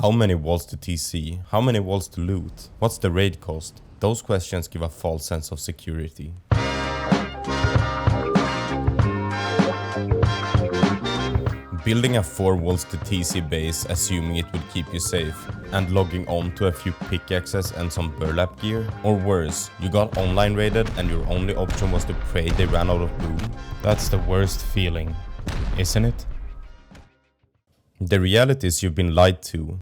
How many walls to TC? How many walls to loot? What's the raid cost? Those questions give a false sense of security. Building a 4 walls to TC base assuming it would keep you safe, and logging on to a few pickaxes and some burlap gear? Or worse, you got online raided and your only option was to pray they ran out of boom? That's the worst feeling, isn't it? The reality is you've been lied to.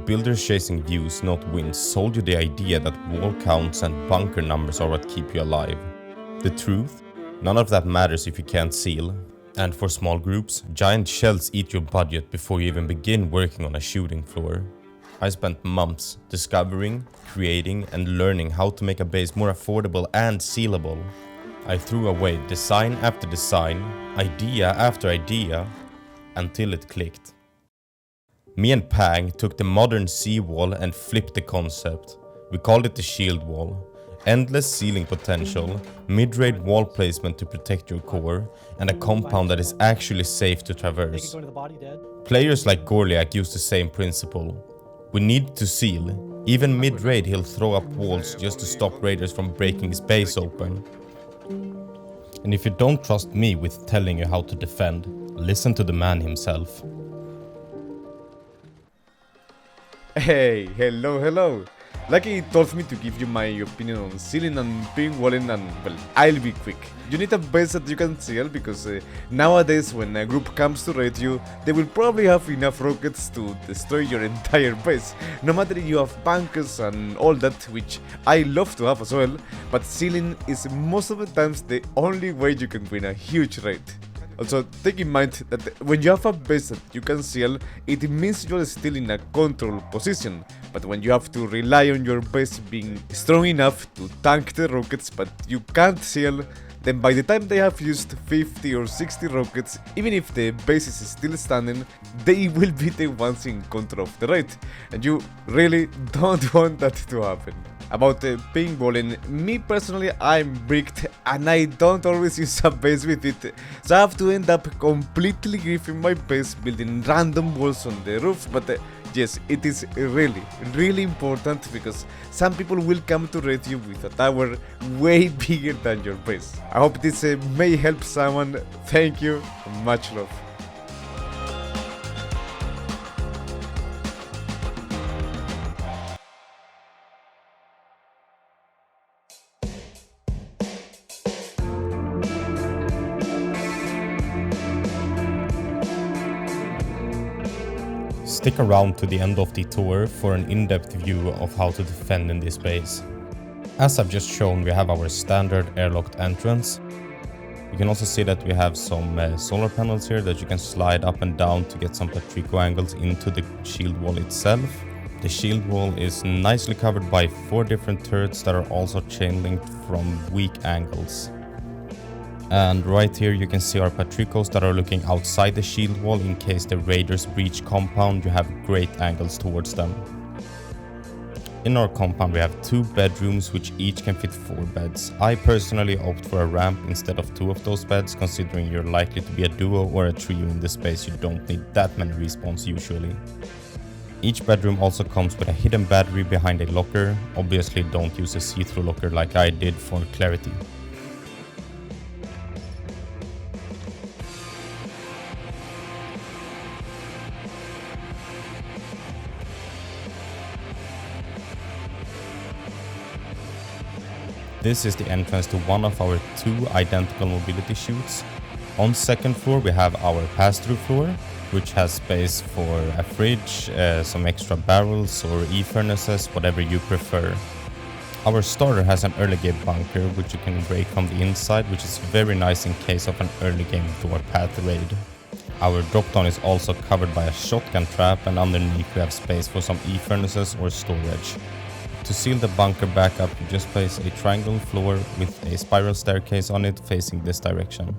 Builders chasing views, not wins, sold you the idea that wall counts and bunker numbers are what keep you alive. The truth? None of that matters if you can't seal. And for small groups, giant shells eat your budget before you even begin working on a shooting floor. I spent months discovering, creating and learning how to make a base more affordable and sealable. I threw away design after design, idea after idea, until it clicked. Me and Pang took the modern seawall and flipped the concept. We called it the Shieldwall. Endless ceiling potential, mid-range wall placement to protect your core, and a compound that is actually safe to traverse. Players like Gorliac use the same principle. We need to seal. Even mid-raid he'll throw up walls just to stop raiders from breaking his base open. And if you don't trust me with telling you how to defend, listen to the man himself. Hey, hello. Lucky told me to give you my opinion on sealing and ping walling, and well, I'll be quick. You need a base that you can seal because nowadays when a group comes to raid you, they will probably have enough rockets to destroy your entire base. No matter if you have bunkers and all that, which I love to have as well, but sealing is most of the times the only way you can win a huge raid. Also, take in mind that when you have a base that you can seal, it means you're still in a control position. But when you have to rely on your base being strong enough to tank the rockets but you can't seal, then by the time they have used 50 or 60 rockets, even if the base is still standing, they will be the ones in control of the raid. And you really don't want that to happen. About paintballing, me personally, I'm bricked and I don't always use a base with it, so I have to end up completely griefing my base building random walls on the roof. But yes, it is really important because some people will come to raid you with a tower way bigger than your base. I hope this may help someone. Thank you, much love. Stick around to the end of the tour for an in-depth view of how to defend in this base. As I've just shown, we have our standard airlocked entrance. You can also see that we have some solar panels here that you can slide up and down to get some Patrico angles into the shield wall itself. The shield wall is nicely covered by 4 different turrets that are also chain linked from weak angles. And right here you can see our Patricos that are looking outside the shield wall in case the raiders breach compound. You have great angles towards them. In our compound we have 2 bedrooms which each can fit 4 beds. I personally opt for a ramp instead of 2 of those beds, considering you're likely to be a duo or a trio in this space. You don't need that many respawns usually. Each bedroom also comes with a hidden battery behind a locker. Obviously don't use a see-through locker like I did for clarity. This is the entrance to one of our 2 identical mobility chutes. On 2nd floor we have our pass-through floor, which has space for a fridge, some extra barrels or e-furnaces, whatever you prefer. Our starter has an early game bunker which you can break from the inside, which is very nice in case of an early game warpath raid. Our drop down is also covered by a shotgun trap, and underneath we have space for some e-furnaces or storage. To seal the bunker back up, you just place a triangle floor with a spiral staircase on it facing this direction.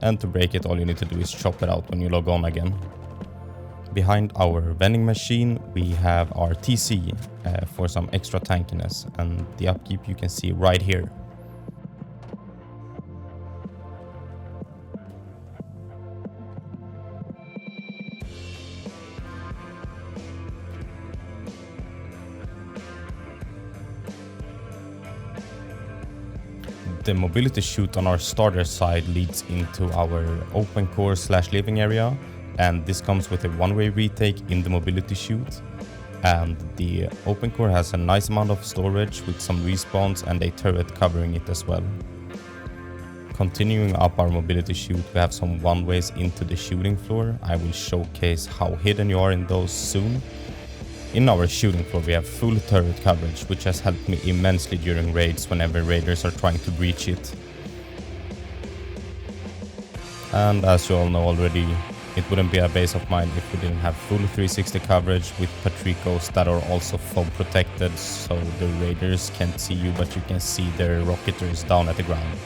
And to break it, all you need to do is chop it out when you log on again. Behind our vending machine we have our TC for some extra tankiness, and the upkeep you can see right here. The mobility chute on our starter side leads into our open core / living area, and this comes with a one-way retake in the mobility chute. And the open core has a nice amount of storage with some respawns and a turret covering it as well. Continuing up our mobility chute, we have some one-ways into the shooting floor. I will showcase how hidden you are in those soon. In our shooting floor we have full turret coverage, which has helped me immensely during raids whenever raiders are trying to breach it. And as you all know already, it wouldn't be a base of mine if we didn't have full 360 coverage with Patricos that are also fob protected, so the raiders can't see you but you can see their rocketers down at the ground.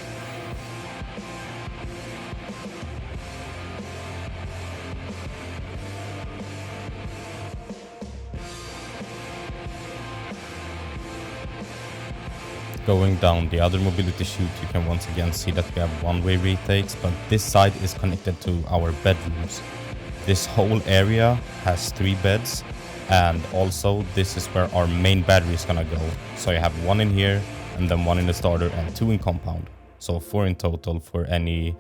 Going down the other mobility chute, you can once again see that we have one-way retakes, but this side is connected to our bedrooms. This whole area has 3 beds, and also this is where our main battery is gonna go. So you have 1 in here, and then 1 in the starter, and 2 in compound. So 4 in total for any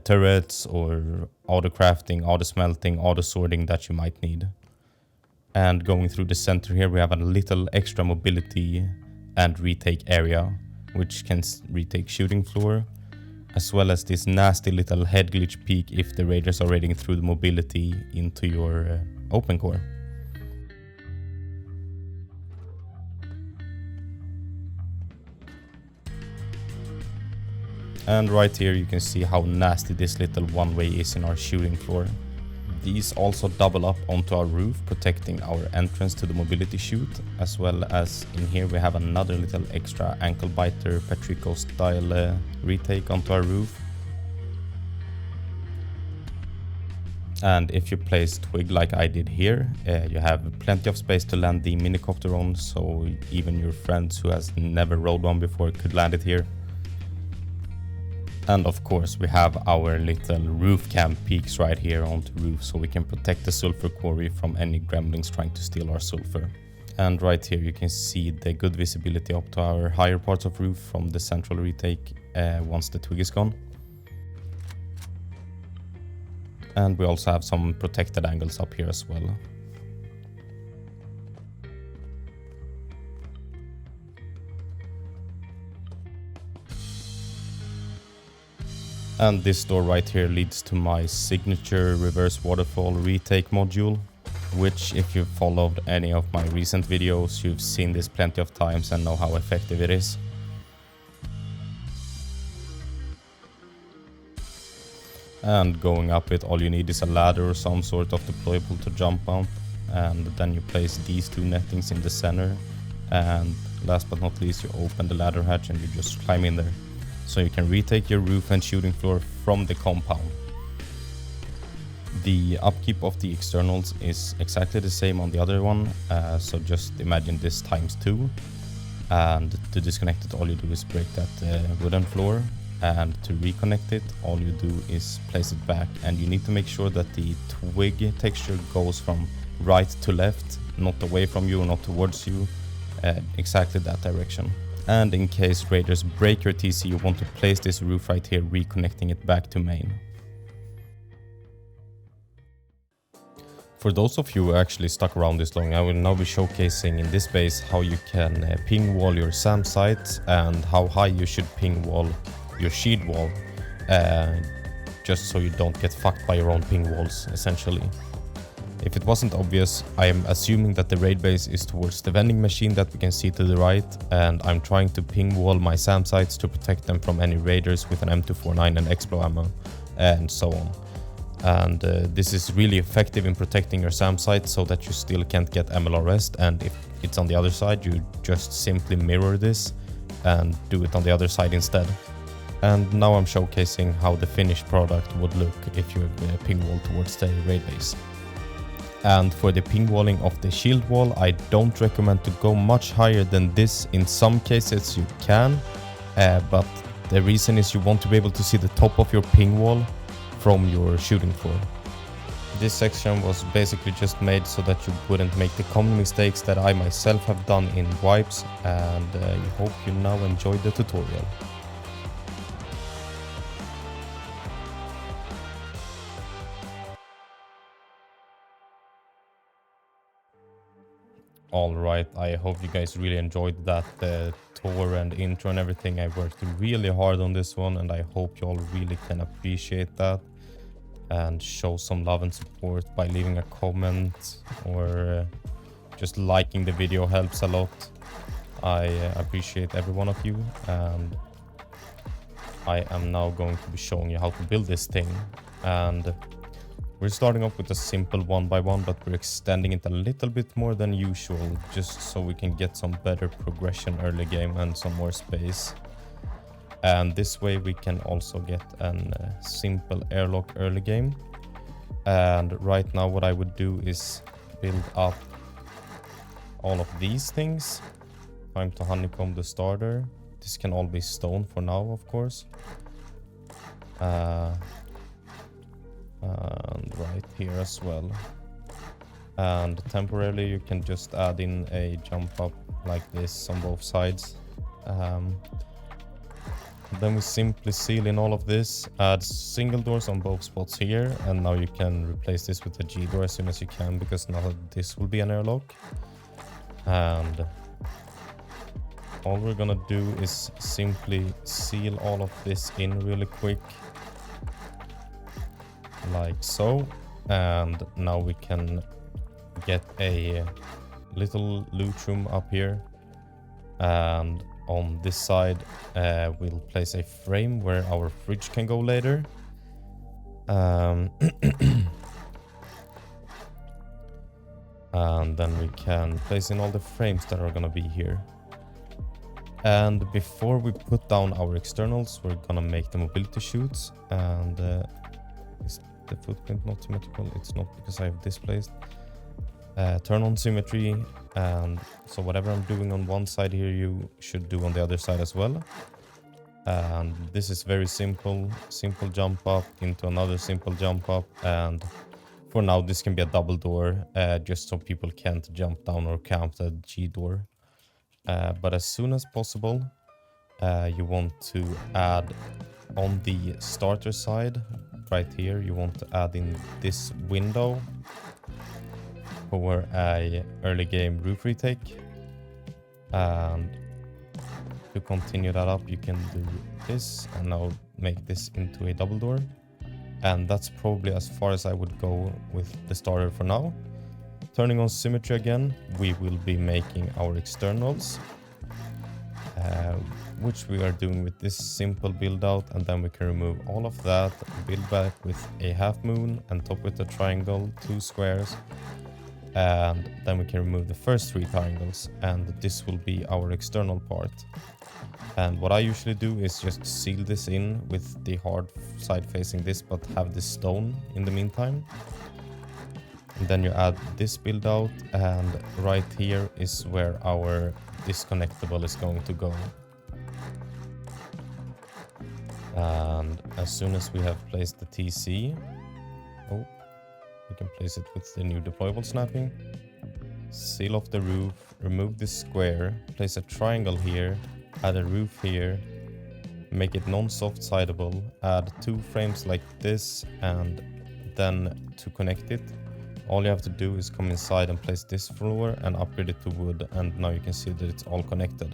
turrets or auto crafting, auto smelting, auto sorting that you might need. And going through the center here, we have a little extra mobility and retake area, which can retake shooting floor, as well as this nasty little head glitch peak if the raiders are raiding through the mobility into your open core. And right here you can see how nasty this little one-way is in our shooting floor. These also double up onto our roof, protecting our entrance to the mobility chute, as well as in here we have another little extra ankle biter Patrico style retake onto our roof. And if you place twig like I did here, you have plenty of space to land the minicopter on, so even your friends who has never rode one before could land it here. And of course we have our little roof cam peaks right here onto roof, so we can protect the sulfur quarry from any gremlins trying to steal our sulfur. And right here you can see the good visibility up to our higher parts of roof from the central retake once the twig is gone. And we also have some protected angles up here as well. And this door right here leads to my signature reverse waterfall retake module, which if you've followed any of my recent videos, you've seen this plenty of times and know how effective it is. And going up it, all you need is a ladder or some sort of deployable to jump on, and then you place these 2 nettings in the center, and last but not least you open the ladder hatch and you just climb in there. So you can retake your roof and shooting floor from the compound. The upkeep of the externals is exactly the same on the other one, so just imagine this times 2. And to disconnect it, all you do is break that wooden floor, and to reconnect it, all you do is place it back, and you need to make sure that the twig texture goes from right to left, not away from you or not towards you, exactly that direction. And in case raiders break your TC, you want to place this roof right here, reconnecting it back to main. For those of you who actually stuck around this long, I will now be showcasing in this base how you can ping wall your SAM site and how high you should ping wall your Shieldwall, just so you don't get fucked by your own ping walls, essentially. If it wasn't obvious, I am assuming that the raid base is towards the vending machine that we can see to the right, and I'm trying to ping wall my SAM sites to protect them from any raiders with an M249 and Explo ammo, and so on. And this is really effective in protecting your SAM site so that you still can't get MLR rest, and if it's on the other side, you just simply mirror this and do it on the other side instead. And now I'm showcasing how the finished product would look if you ping wall towards the raid base. And for the ping walling of the shield wall, I don't recommend to go much higher than this. In some cases you can, but the reason is you want to be able to see the top of your ping wall from your shooting floor. This section was basically just made so that you wouldn't make the common mistakes that I myself have done in wipes, and I hope you now enjoyed the tutorial. Alright, I hope you guys really enjoyed that tour and intro and everything. I worked really hard on this one, and I hope you all really can appreciate that and show some love and support by leaving a comment or just liking the video helps a lot. I appreciate every one of you, and I am now going to be showing you how to build this thing. And we're starting off with a simple 1x1, but we're extending it a little bit more than usual, just so we can get some better progression early game and some more space. And this way we can also get a simple airlock early game. And right now what I would do is build up all of these things. Time to honeycomb the starter. This can all be stone for now, of course. And right here as well. And temporarily you can just add in a jump up like this on both sides. Then we simply seal in all of this, add single doors on both spots here, and now you can replace this with a G door as soon as you can, because now this will be an airlock. And all we're gonna do is simply seal all of this in really quick, like so. And now we can get a little loot room up here, and on this side we'll place a frame where our fridge can go later. And then we can place in all the frames that are gonna be here. And before we put down our externals, we're gonna make the mobility chutes. And is the footprint not symmetrical? It's not, because I have displaced. Turn on symmetry, and so whatever I'm doing on one side here you should do on the other side as well. And this is very simple jump up into another simple jump up, and for now this can be a double door, just so people can't jump down or camp the G door. But as soon as possible you want to add on the starter side right here, you want to add in this window for a early game roof retake. And to continue that up you can do this, and now make this into a double door. And that's probably as far as I would go with the starter for now. Turning on symmetry again, we will be making our externals, which we are doing with this simple build out, and then we can remove all of that, build back with a half moon, and top with a triangle, 2 squares. And then we can remove the first 3 triangles, and this will be our external part. And what I usually do is just seal this in with the hard side facing this, but have this stone in the meantime. And then you add this build out, and right here is where our disconnectable is going to go. And as soon as we have placed the TC, we can place it with the new deployable snapping. Seal off the roof, remove this square, place a triangle here, add a roof here, make it non-soft sideable, add 2 frames like this, and then to connect it, all you have to do is come inside and place this floor and upgrade it to wood, and now you can see that it's all connected.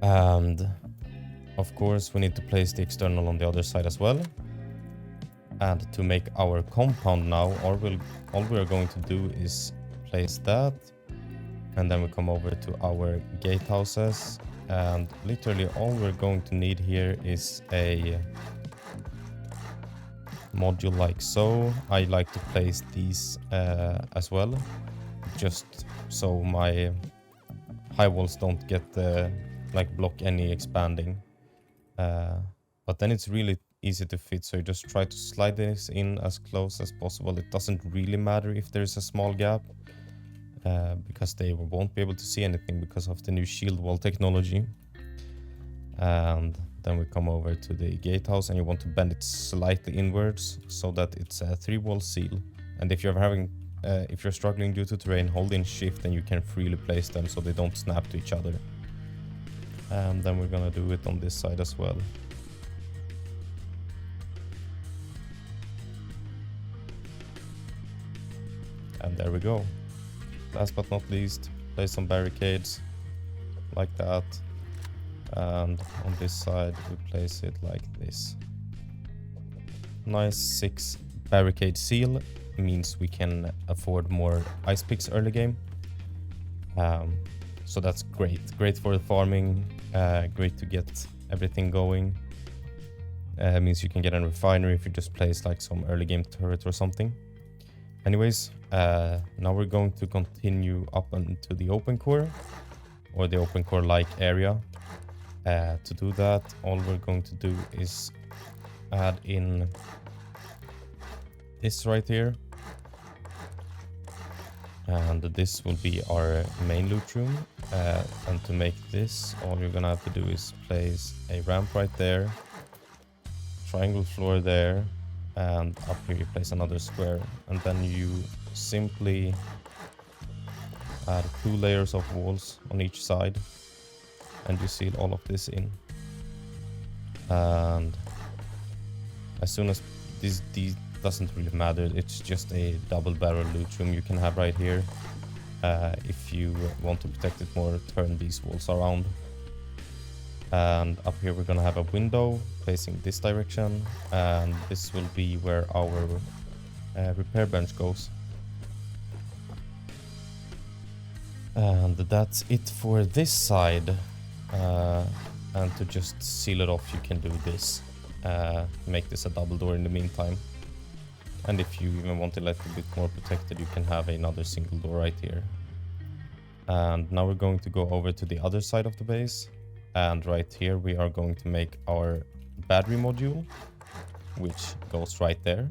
And of course we need to place the external on the other side as well. And to make our compound now, all we are going to do is place that, and then we come over to our gatehouses, and literally all we're going to need here is a module like so. I like to place these as well, just so my high walls don't get block any expanding. But then it's really easy to fit, so you just try to slide this in as close as possible. It doesn't really matter if there's a small gap, because they won't be able to see anything because of the new Shieldwall technology. And then we come over to the gatehouse, and you want to bend it slightly inwards so that it's a 3-wall seal. And if you're struggling due to terrain, hold in shift and you can freely place them so they don't snap to each other. And then we're gonna do it on this side as well. And there we go. last but not least, place some barricades like that. And on this side, we place it like this. Nice 6 barricade seal means we can afford more ice picks early game. So that's great. Great for the farming, great to get everything going. Means you can get a refinery if you just place like some early game turret or something. Anyways, now we're going to continue up into the open core, or the open core like area. To do that, all we're going to do is add in this right here. And this will be our main loot room. And to make this, all you're gonna have to do is place a ramp right there, triangle floor there, and up here you place another square. And then you simply add 2 layers of walls on each side, and you seal all of this in. And as soon as these doesn't really matter, it's just a double barrel loot room you can have right here. If you want to protect it more, turn these walls around. And up here we're gonna have a window facing this direction, and this will be where our repair bench goes. And that's it for this side. And to just seal it off, you can do this. Make this a double door in the meantime. And if you even want it a little bit more protected, you can have another single door right here. And now we're going to go over to the other side of the base. And right here we are going to make our battery module, which goes right there.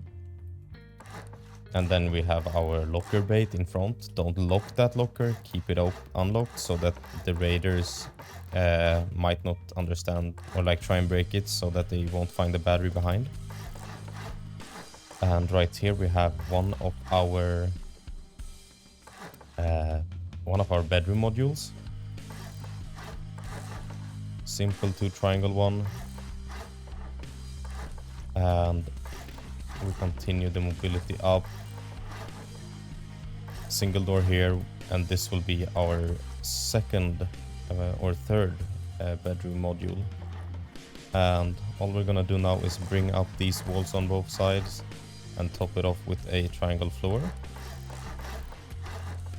And then we have our locker bait in front. Don't lock that locker, keep it unlocked so that the raiders might not understand or like try and break it, so that they won't find the battery behind. And right here we have one of our bedroom modules. Simple 2 triangle one. And we continue the mobility up. Single door here, and this will be our second or third bedroom module. And all we're gonna do now is bring up these walls on both sides and top it off with a triangle floor.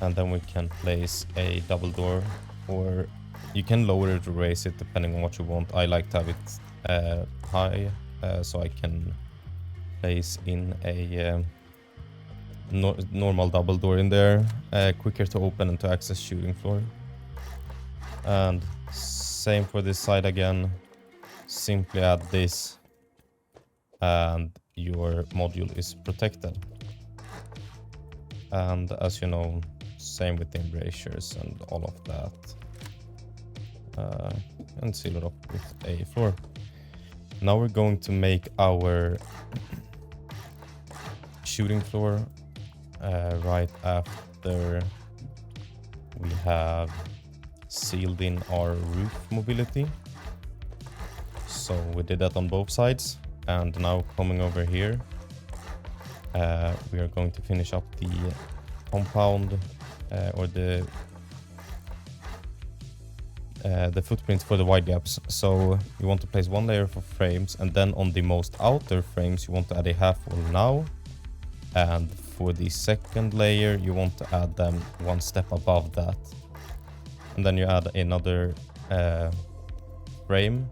And then we can place a double door, or you can lower it or raise it depending on what you want. I like to have it high, so I can place in a normal double door in there, quicker to open and to access shooting floor. And same for this side again, simply add this and your module is protected. And as you know, same with the embrasures and all of that. And seal it up with a floor. Now we're going to make our shooting floor right after we have sealed in our roof mobility. So we did that on both sides, and now coming over here, we are going to finish up the compound or the footprints for the wide gaps. So you want to place 1 layer for frames, and then on the most outer frames you want to add a half wall now, and for the second layer you want to add them 1 step above that, and then you add another frame.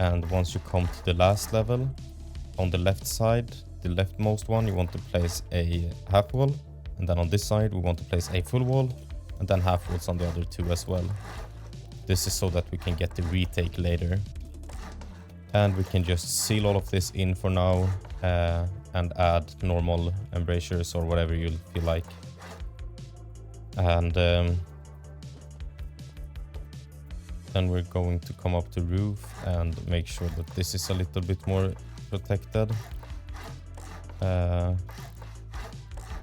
And once you come to the last level, on the left side, the leftmost one, you want to place a half wall, and then on this side we want to place a full wall, and then half walls on the other 2 as well. This is so that we can get the retake later. And we can just seal all of this in for now, and add normal embrasures or whatever you feel like. And then we're going to come up to roof and make sure that this is a little bit more protected.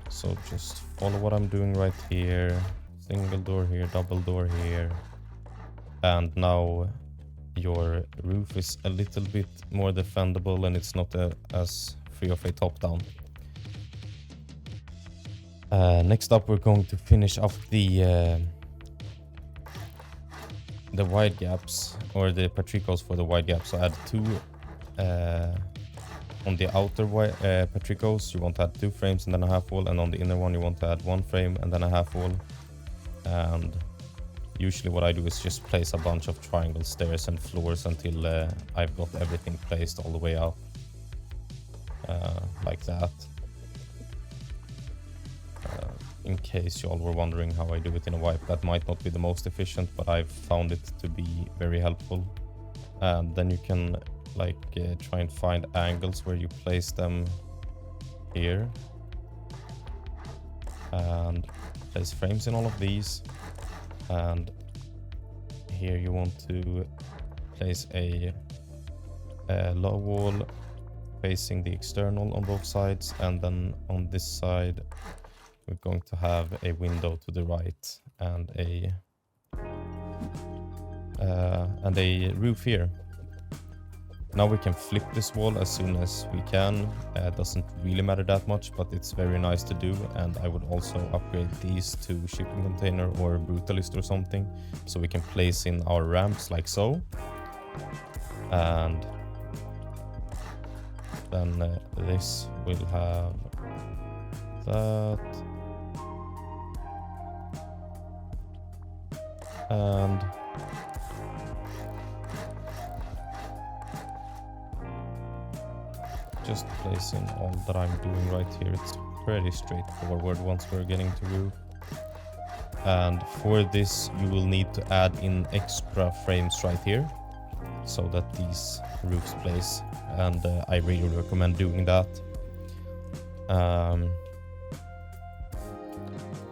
So just follow what I'm doing right here. Single door here, double door here. And now your roof is a little bit more defendable, and it's not as free of a top down. Next up, we're going to finish off the wide gaps, or the patricos for the wide gaps. So add 2 on the outer patricos. You want to add 2 frames and then a half wall, and on the inner one you want to add 1 frame and then a half wall. And usually what I do is just place a bunch of triangle stairs and floors until I've got everything placed all the way up, like that. In case you all were wondering how I do it in a wipe, that might not be the most efficient, but I've found it to be very helpful. And then you can like try and find angles where you place them here, and place frames in all of these. And here you want to place a low wall facing the external on both sides, and then on this side we're going to have a window to the right and a roof here. Now we can flip this wall as soon as we can. Doesn't really matter that much, but it's very nice to do. And I would also upgrade these to shipping container or brutalist or something, so we can place in our ramps like so. And then this will have that. And just placing all that I'm doing right here. It's pretty straightforward once we're getting to roof. And for this you will need to add in extra frames right here so that these roofs place, and I really recommend doing that.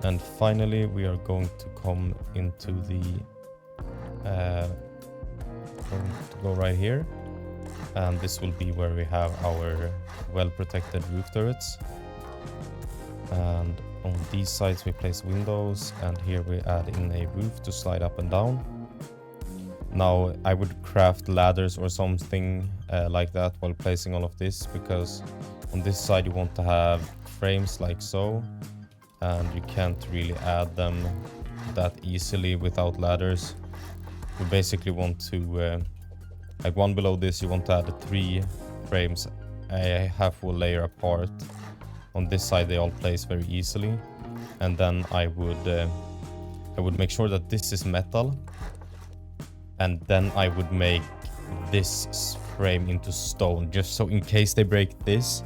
And finally we are going to come into the going to go right here, and this will be where we have our well protected roof turrets. And on these sides we place windows, and here we add in a roof to slide up and down. Now I would craft ladders or something like that while placing all of this, because on this side you want to have frames like so, and you can't really add them that easily without ladders. You basically want to, like one below this, you want to add 3 frames a half wall layer apart. On this side they all place very easily, and then I would make sure that this is metal, and then I would make this frame into stone, just so in case they break this,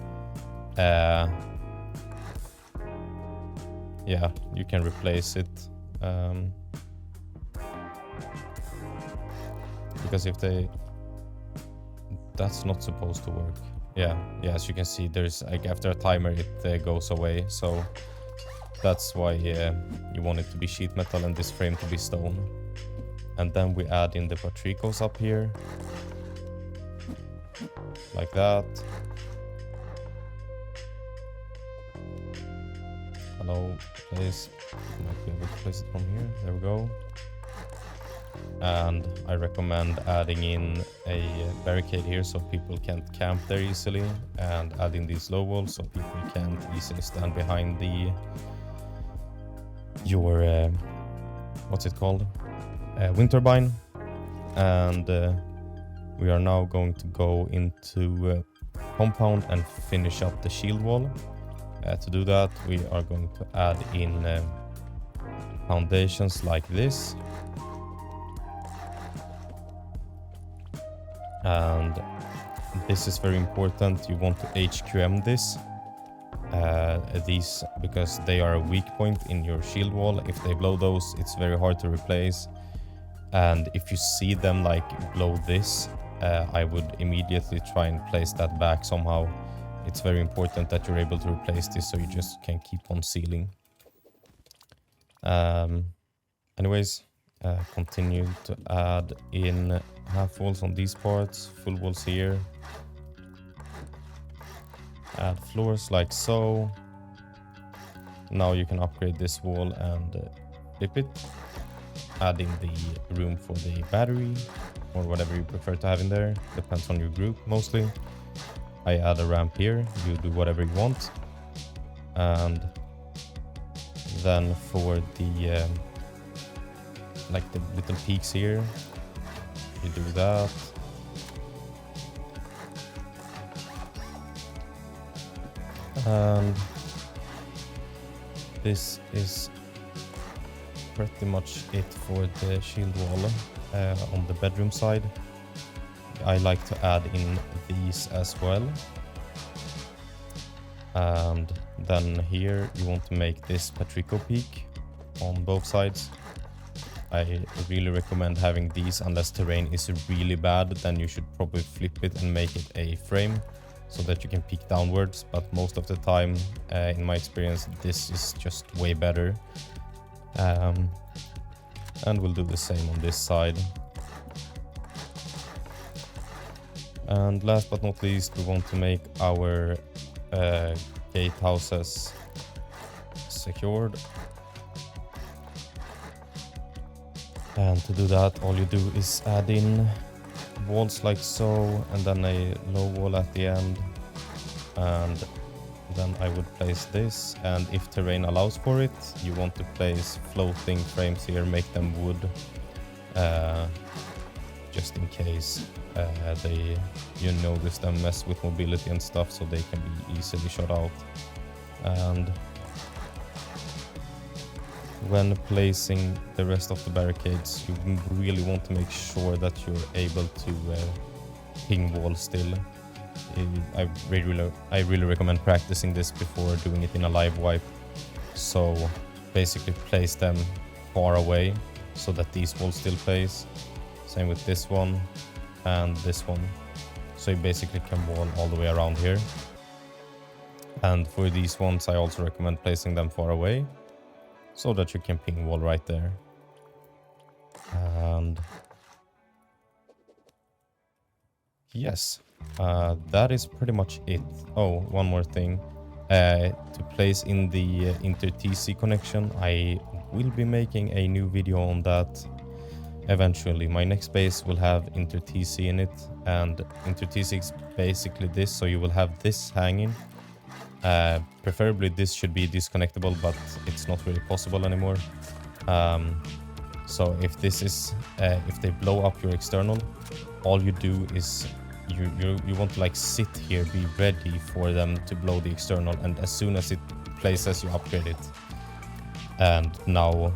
yeah, you can replace it. Because if they... that's not supposed to work. Yeah, as you can see, there's like after a timer it goes away, so that's why you want it to be sheet metal and this frame to be stone. And then we add in the patricos up here, like that. Hello, place. Might be able to place it from here. There we go. And I recommend adding in a barricade here so people can't camp there easily, and adding these low walls so people can't easily stand behind your what's it called, wind turbine. And we are now going to go into compound and finish up the shield wall. To do that we are going to add in foundations like this. And this is very important. You want to HQM this, these, because they are a weak point in your shield wall. If they blow those, it's very hard to replace. And if you see them like blow this, I would immediately try and place that back somehow. It's very important that you're able to replace this so you just can keep on sealing. Anyways, continue to add in half walls on these parts, full walls here. Add floors like so. Now you can upgrade this wall and flip it. Add in the room for the battery, or whatever you prefer to have in there. Depends on your group mostly. I add a ramp here, you do whatever you want. And Then for the like the little peaks here, you do that. And this is pretty much it for the shield wall on the bedroom side. I like to add in these as well. And then here you want to make this Patrico peak on both sides. I really recommend having these unless terrain is really bad, then you should probably flip it and make it a frame so that you can peek downwards, but most of the time, in my experience, this is just way better. And we'll do the same on this side. And last but not least, we want to make our gatehouses secured. And to do that, all you do is add in walls like so, and then a low wall at the end. And then I would place this, and if terrain allows for it, you want to place floating frames here, make them wood, just in case you notice them mess with mobility and stuff, so they can be easily shot out. And when placing the rest of the barricades, you really want to make sure that you're able to ping wall still. I really recommend practicing this before doing it in a live wipe. So basically place them far away so that these walls still place. Same with this one and this one. So you basically can wall all the way around here. And for these ones, I also recommend placing them far away so that you can ping wall right there. And yes, that is pretty much it. Oh, one more thing. To place in the inter-TC connection, I will be making a new video on that eventually. My next base will have inter-TC in it, and inter-TC is basically this, so you will have this hanging. Preferably this should be disconnectable, but it's not really possible anymore. So if this is if they blow up your external, all you do is you want to like sit here, be ready for them to blow the external, and as soon as it places, you upgrade it. And now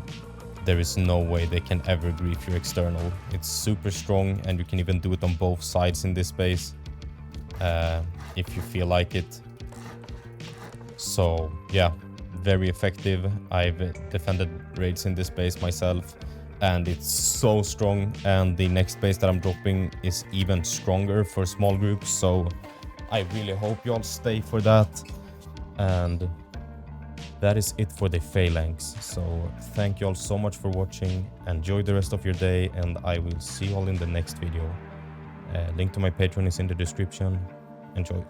there is no way they can ever grief your external. It's super strong, and you can even do it on both sides in this base if you feel like it. So yeah, very effective. I've defended raids in this base myself, and it's so strong. And the next base that I'm dropping is even stronger for small groups, so I really hope you all stay for that. And that is it for the Phalanx. So thank you all so much for watching. Enjoy the rest of your day, and I will see you all in the next video. Link to my Patreon is in the description. Enjoy.